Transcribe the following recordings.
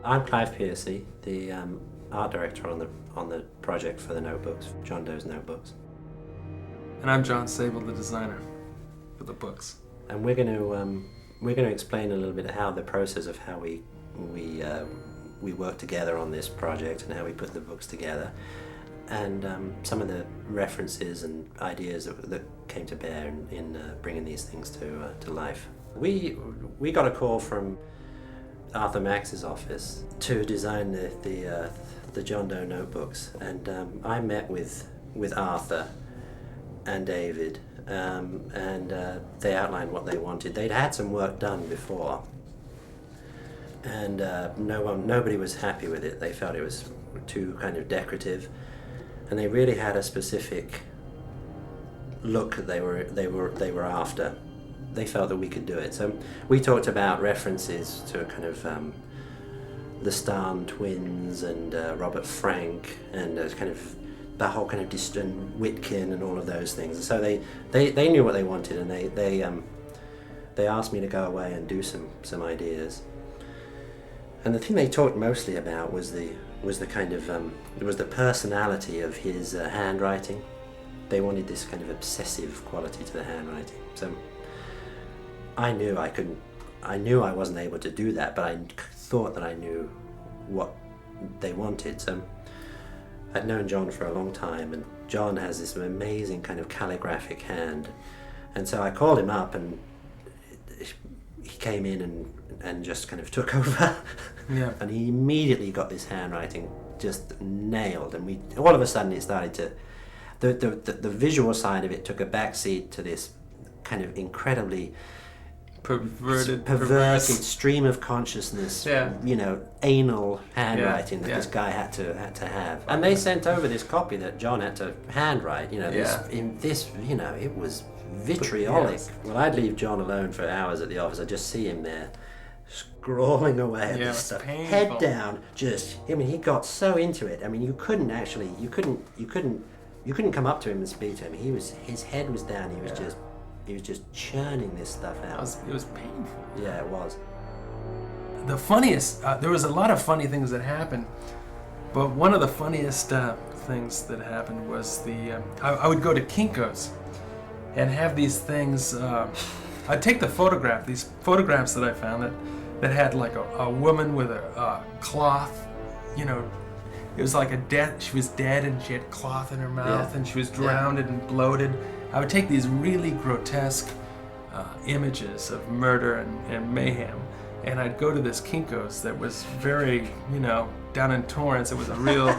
I'm Clive Percy, the art director on the project for the notebooks, John Doe's notebooks. And I'm John Sabel, the designer for the books. And we're going to explain a little bit how the process of how we work together on this project and how we put the books together, and some of the references and ideas that came to bear in bringing these things to life. We got a call from Arthur Max's office to design the John Doe notebooks, and I met with Arthur and David, and they outlined what they wanted. They'd had some work done before, and nobody was happy with it. They felt it was too kind of decorative, and they really had a specific look that they were after. They felt that we could do it. So we talked about references to kind of the Starn twins and Robert Frank and kind of the whole kind of Witkin and all of those things. So they knew what they wanted, and they asked me to go away and do some ideas. And the thing they talked mostly about was the kind of it was the personality of his handwriting. They wanted this kind of obsessive quality to the handwriting. So I knew I wasn't able to do that, but I thought that I knew what they wanted. So I'd known John for a long time, and John has this amazing kind of calligraphic hand. And so I called him up, and he came in and just kind of took over. Yeah. And he immediately got this handwriting just nailed, and all of a sudden it started to, the visual side of it took a backseat to this kind of incredibly perverted stream of consciousness, anal handwriting that this guy had to have. And they sent over this copy that John had to handwrite, it was vitriolic. Yes. Well, I'd leave John alone for hours at the office. I'd just see him there scrawling away at this stuff, painful. Head down, he got so into it. I mean, you couldn't come up to him and speak to him. His head was down. He was just churning this stuff out. It was painful. Yeah, it was. The funniest, there was a lot of funny things that happened, but one of the funniest things that happened was I would go to Kinko's and have these things, I'd take these photographs that I found that had like a woman with a cloth, it was like she was dead and she had cloth in her mouth and she was drowned and bloated. I would take these really grotesque images of murder and mayhem, and I'd go to this Kinko's that was very, down in Torrance. It was a real,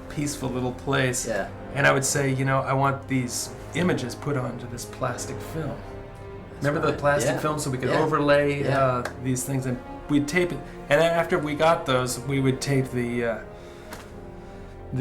peaceful little place. Yeah. And I would say, I want these images put onto this plastic film. Remember the plastic film, so we could overlay these things, and we'd tape it. And then after we got those, we would tape the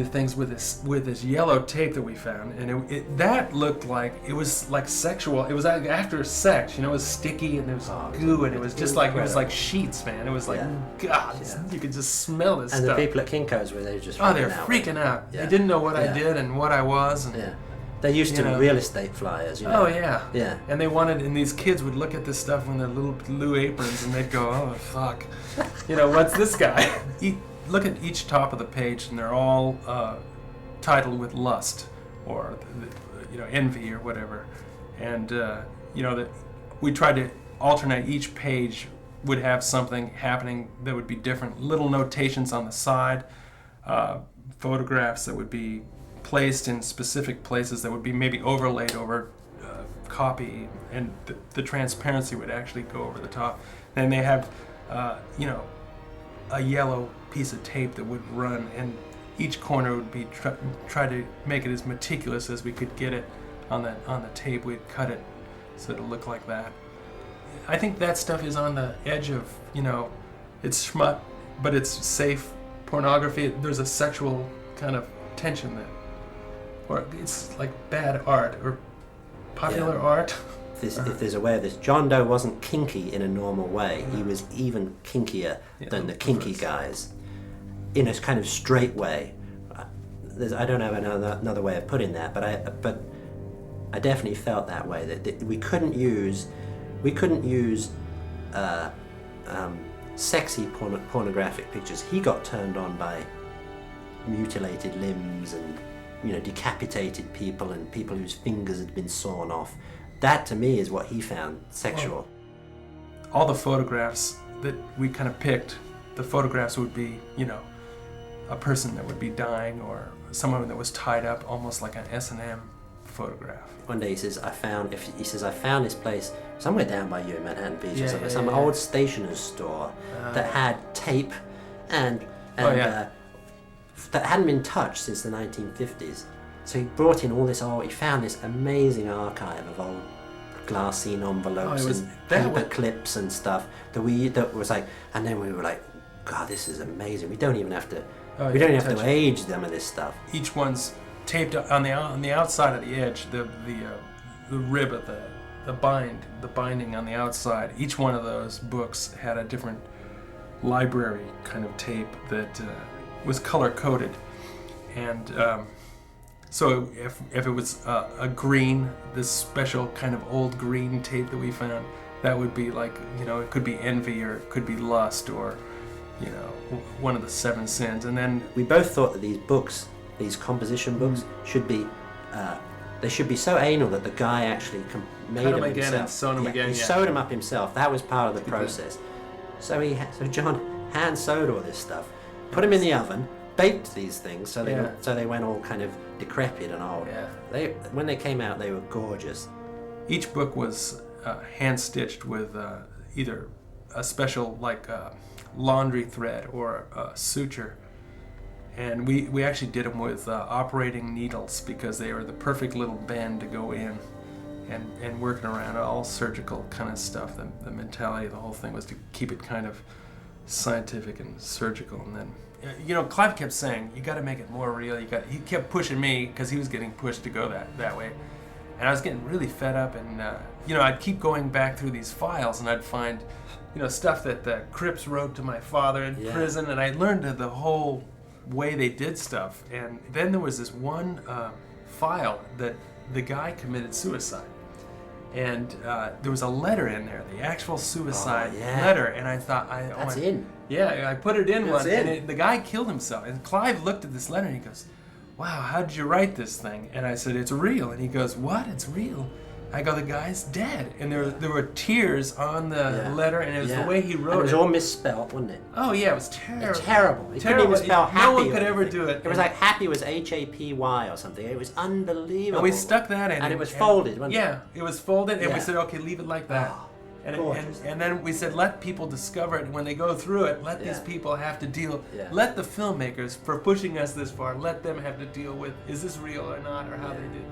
things with this yellow tape that we found, and that looked like it was like sexual. It was like after sex, it was sticky and there was goo, and it was just like it was like sheets, man. It was like God, you could just smell this and stuff. And the people at Kinko's were just freaking out. Yeah. They didn't know what I did and what I was. And, They're used to real estate flyers, Oh yeah. Yeah. And and these kids would look at this stuff in their little blue aprons, and they'd go, "Oh fuck, what's this guy?" Look at each top of the page, and they're all titled with lust or envy or whatever. And we tried to alternate. Each page would have something happening that would be different. Little notations on the side, photographs that would be placed in specific places that would be maybe overlaid over copy, and the transparency would actually go over the top. Then they have a yellow piece of tape that would run, and each corner would be try to make it as meticulous as we could get it on the tape. We'd cut it so it'll look like that. I think that stuff is on the edge of, it's schmutt, but it's safe pornography. There's a sexual kind of tension there, or it's like bad art or popular art. If there's a way of this, John Doe wasn't kinky in a normal way. He was even kinkier than the kinky guys, in a kind of straight way. I don't have another way of putting that, but I definitely felt that way. That we couldn't use sexy pornographic pictures. He got turned on by mutilated limbs and, you know, decapitated people and people whose fingers had been sawn off. That to me is what he found sexual. All the photographs that we kind of picked, the photographs would be, you know, a person that would be dying or someone that was tied up, almost like an S&M photograph. One day he says, I found this place somewhere down by you in Manhattan Beach or something, some old stationer's store that had tape and that hadn't been touched since the 1950s. So he brought in all this he found this amazing archive of old glassine envelopes and paper clips and stuff that was like, and then we were like, God, this is amazing. We don't even have to age some of this stuff. Each one's taped on the outside of the edge, the rib of the binding on the outside. Each one of those books had a different library kind of tape that was color coded, and so if it was a green, this special kind of old green tape that we found, that would be like, you know, it could be envy or it could be lust or, you know, one of the 7 sins. And then we both thought that these books, these composition books, should be they should be so anal that the guy actually made them again himself. And sewn them again. He sewed them up himself. That was part of the process. So John hand sewed all this stuff, put them in the oven, baked these things so they went all kind of decrepit and old. Yeah. When they came out, they were gorgeous. Each book was hand stitched with either a special laundry thread or a suture. And we actually did them with operating needles because they were the perfect little bend to go in and working around all surgical kind of stuff. The mentality of the whole thing was to keep it kind of scientific and surgical. And then, you know, Clive kept saying, you got to make it more real. He kept pushing me because he was getting pushed to go that way. And I was getting really fed up, and you know, I'd keep going back through these files and I'd find, you know, stuff that the Crips wrote to my father in prison, and I learned the whole way they did stuff. And then there was this one file that the guy committed suicide, and there was a letter in there, the actual suicide letter, and I thought, I put it in and the guy killed himself. And Clive looked at this letter and he goes, wow, how did you write this thing? And I said, it's real. And he goes, what? It's real? I go, the guy's dead. And there were tears on the letter, and it was the way he wrote it. It was all misspelled, wasn't it? Oh yeah, it was terrible. Terrible. He couldn't even spell happy. No one could ever do it. It was like happy was H-A-P-Y or something. It was unbelievable. And we stuck that in. And it was folded, wasn't it? Yeah, it was folded, and we said, okay, leave it like that. Oh, and then we said, let people discover it. When they go through it, let these people have to deal. Let the filmmakers, for pushing us this far, let them have to deal with, is this real or not, or how they did it.